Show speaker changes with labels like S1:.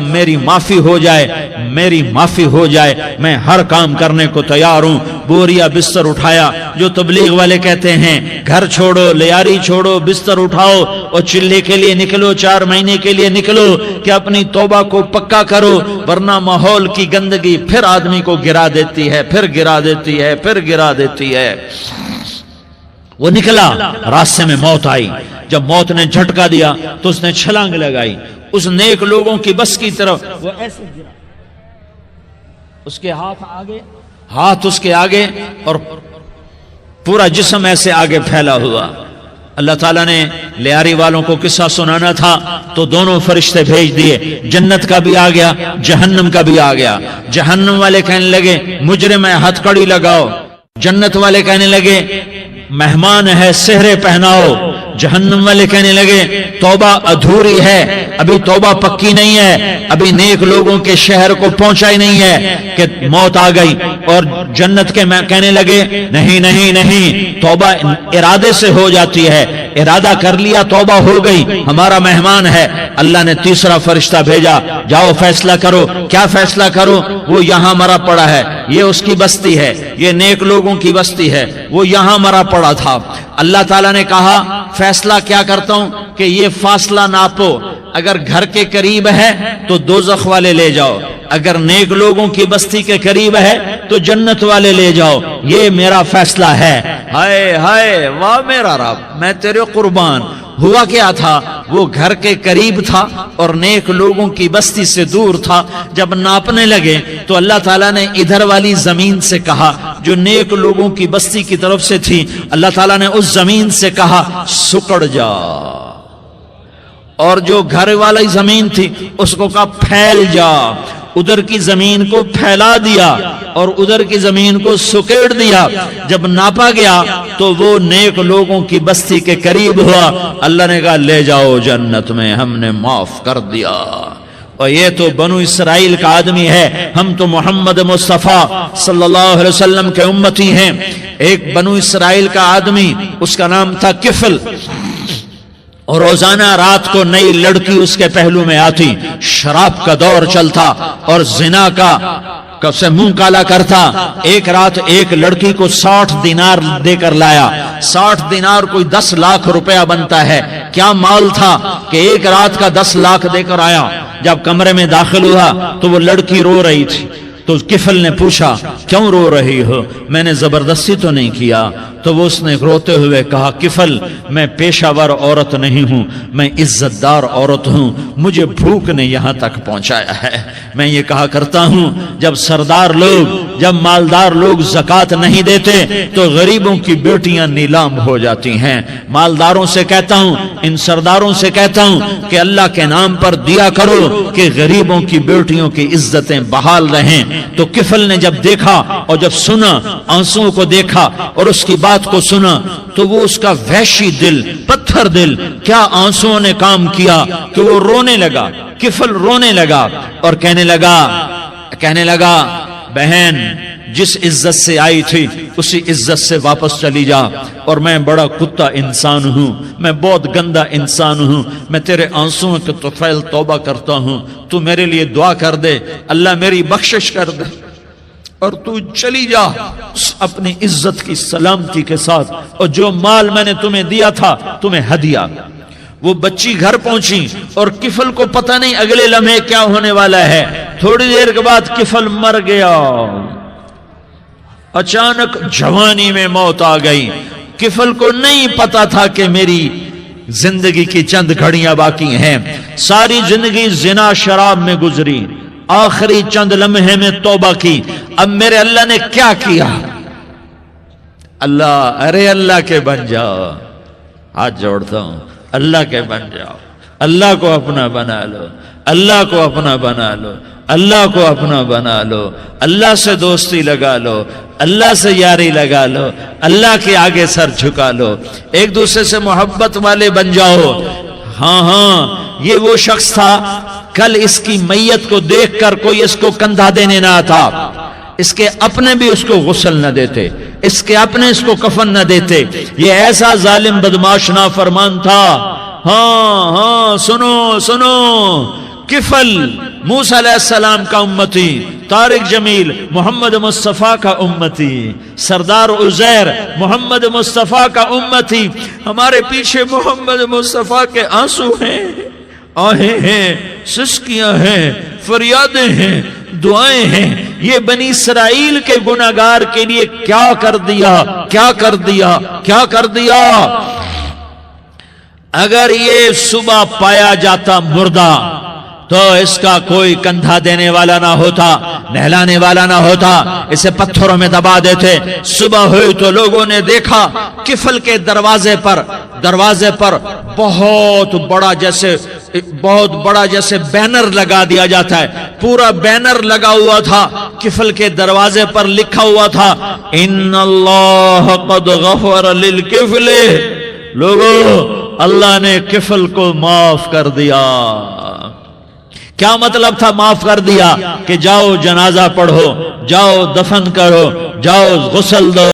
S1: میری معافی ہو جائے، میری معافی ہو جائے، میں ہر کام کرنے کو تیار ہوں۔ بوریا بستر اٹھایا، جو تبلیغ والے کہتے ہیں گھر چھوڑو، لیاری چھوڑو، بستر اٹھاؤ اور چلے کے لیے نکلو، 4 مہینے کے لیے نکلو کہ اپنی توبہ کو پکا کرو، ورنہ ماحول کی گندگی پھر آدمی کو گرا دیتی ہے، پھر گرا دیتی ہے، پھر گرا دیتی ہے۔ وہ نکلا، راستے میں موت آئی، جب موت نے جھٹکا دیا تو اس نے چھلانگ لگائی اس نیک لوگوں کی بس کی طرف، وہ ایسے گرا، اس کے ہاتھ اس کے آگے اور پورا جسم ایسے آگے پھیلا ہوا۔ اللہ تعالیٰ نے لیاری والوں کو قصہ سنانا تھا تو دونوں فرشتے بھیج دیے، جنت کا بھی آ گیا، جہنم کا بھی آ گیا۔ جہنم والے کہنے لگے مجرم ہے، ہتھ کڑی لگاؤ۔ جنت والے کہنے لگے مہمان ہے، سہرے پہناؤ۔ جہنم والے کہنے لگے توبہ ادھوری ہے، ابھی توبہ پکی نہیں ہے، ابھی نیک لوگوں کے شہر کو پہنچا ہی نہیں ہے کہ موت آ گئی۔ اور جنت کے کہنے لگے نہیں نہیں نہیں، توبہ ارادے سے ہو جاتی ہے، ارادہ کر لیا توبہ ہو گئی، ہمارا مہمان ہے۔ اللہ نے تیسرا فرشتہ بھیجا، جاؤ فیصلہ کرو۔ کیا فیصلہ کرو؟ وہ یہاں مرا پڑا ہے، یہ اس کی بستی ہے، یہ نیک لوگوں کی بستی ہے، وہ یہاں مرا پڑا تھا۔ اللہ تعالیٰ نے کہا فیصلہ کیا کرتا ہوں کہ یہ فاصلہ ناپو، اگر گھر کے قریب ہے تو دوزخ والے لے جاؤ، اگر نیک لوگوں کی بستی کے قریب ہے تو جنت والے لے جاؤ، یہ میرا فیصلہ ہے۔ ہائے ہائے واہ میرا رب، میں تیرے قربان۔ ہوا کیا تھا؟ وہ گھر کے قریب تھا اور نیک لوگوں کی بستی سے دور تھا۔ جب ناپنے لگے تو اللہ تعالیٰ نے ادھر والی زمین سے کہا جو نیک لوگوں کی بستی کی طرف سے تھی، اللہ تعالیٰ نے اس زمین سے کہا سکڑ جا، اور جو گھر والی زمین تھی اس کو کہا پھیل جا۔ ادھر کی زمین کو پھیلا دیا اور ادھر کی زمین کو سکیڑ دیا۔ جب ناپا گیا تو وہ نیک لوگوں کی بستی کے قریب ہوا۔ اللہ نے کہا لے جاؤ جنت میں، ہم نے معاف کر دیا۔ اور یہ تو بنو اسرائیل کا آدمی ہے، ہم تو محمد مصطفیٰ صلی اللہ علیہ وسلم کے امتی ہیں۔ ایک بنو اسرائیل کا آدمی، اس کا نام تھا کفل، اور روزانہ رات کو نئی لڑکی اس کے پہلو میں آتی، شراب کا دور چلتا اور زنا کا سے منہ کالا کرتا۔ ایک رات ایک لڑکی کو 60 دینار دے کر لایا۔ 60 دینار کوئی 10 لاکھ روپیہ بنتا ہے۔ کیا مال تھا کہ ایک رات کا 10 لاکھ دے کر آیا۔ جب کمرے میں داخل ہوا تو وہ لڑکی رو رہی تھی، تو کفل نے پوچھا کیوں رو رہی ہو؟ میں نے زبردستی تو نہیں کیا۔ تو وہ اس نے روتے ہوئے کہا کفل میں پیشہ ور عورت نہیں ہوں، میں عزت دار عورت ہوں، مجھے بھوک نے یہاں تک پہنچایا ہے۔ میں یہ کہا کرتا ہوں جب سردار لوگ، جب مالدار لوگ زکوٰۃ نہیں دیتے تو غریبوں کی بیٹیاں نیلام ہو جاتی ہیں۔ مالداروں سے کہتا ہوں، ان سرداروں سے کہتا ہوں کہ اللہ کے نام پر دیا کرو کہ غریبوں کی بیٹیوں کی عزتیں بحال رہیں۔ تو کفل نے جب دیکھا اور جب سنا، آنسوؤں کو دیکھا اور اس کی بات کو سنا، تو وہ اس کا وحشی دل، پتھر دل، کیا آنسوؤں نے کام کیا کہ وہ رونے لگا۔ کفل رونے لگا اور کہنے لگا بہن جس عزت سے آئی تھی اسی عزت سے واپس چلی جا، اور میں بڑا کتا انسان ہوں، میں بہت گندا انسان ہوں، میں تیرے آنسوؤں کے طفیل توبہ کرتا ہوں، تو میرے لیے دعا کر دے، اللہ میری بخشش کر دے، اور تو چلی جا اپنی عزت کی سلامتی کے ساتھ، اور جو مال میں نے تمہیں دیا تھا تمہیں ہدیہ۔ وہ بچی گھر پہنچی اور کفل کو پتہ نہیں اگلے لمحے کیا ہونے والا ہے۔ تھوڑی دیر کے بعد کفل مر گیا، اچانک جوانی میں موت آ گئی۔ کفل کو نہیں پتا تھا کہ میری زندگی کی چند گھڑیاں باقی ہیں، ساری زندگی زنا شراب میں گزری، آخری چند لمحے میں توبہ کی۔ اب میرے اللہ نے کیا کیا؟ اللہ کے بن جاؤ، ہاتھ جوڑتا ہوں، اللہ کے بن جاؤ، اللہ کو اپنا بنا لو، اللہ کو اپنا بنا لو، اللہ کو اپنا بنا لو، اللہ سے دوستی لگا لو، اللہ سے یاری لگا لو، اللہ کے آگے سر جھکا لو، ایک دوسرے سے محبت والے بن جاؤ۔ ہاں یہ وہ شخص تھا، کل اس کی میت کو دیکھ کر کوئی اس کو کندھا دینے نہ آتا، اس کے اپنے بھی اس کو غسل نہ دیتے، اس کے اپنے اس کو کفن نہ دیتے، یہ ایسا ظالم بدماش نافرمان تھا۔ ہاں سنو کفل موسیٰ علیہ السلام کا امتی، طارق جمیل محمد مصطفیٰ کا امتی، سردار عزیر محمد مصطفیٰ کا امتی، ہمارے پیچھے محمد مصطفیٰ کے آنسو ہیں، آہیں ہیں، سسکیاں ہیں، فریادیں ہیں، دعائیں ہیں۔ یہ بنی اسرائیل کے گناہگار کے لیے کیا کر دیا، کیا کر دیا، کیا کر دیا۔ اگر یہ صبح پایا جاتا مردہ تو اس کا کوئی کندھا دینے والا نہ ہوتا، نہلانے والا نہ ہوتا، اسے پتھروں میں دبا دیتے۔ صبح ہوئی تو لوگوں نے دیکھا کفل کے دروازے پر بہت بڑا جیسے بینر لگا دیا جاتا ہے، پورا بینر لگا ہوا تھا، کفل کے دروازے پر لکھا ہوا تھا ان اللہ قد غفر للکفل، لوگوں اللہ نے کفل کو معاف کر دیا۔ کیا مطلب تھا معاف کر دیا؟ کہ جاؤ جنازہ پڑھو، جاؤ دفن کرو، جاؤ غسل دو۔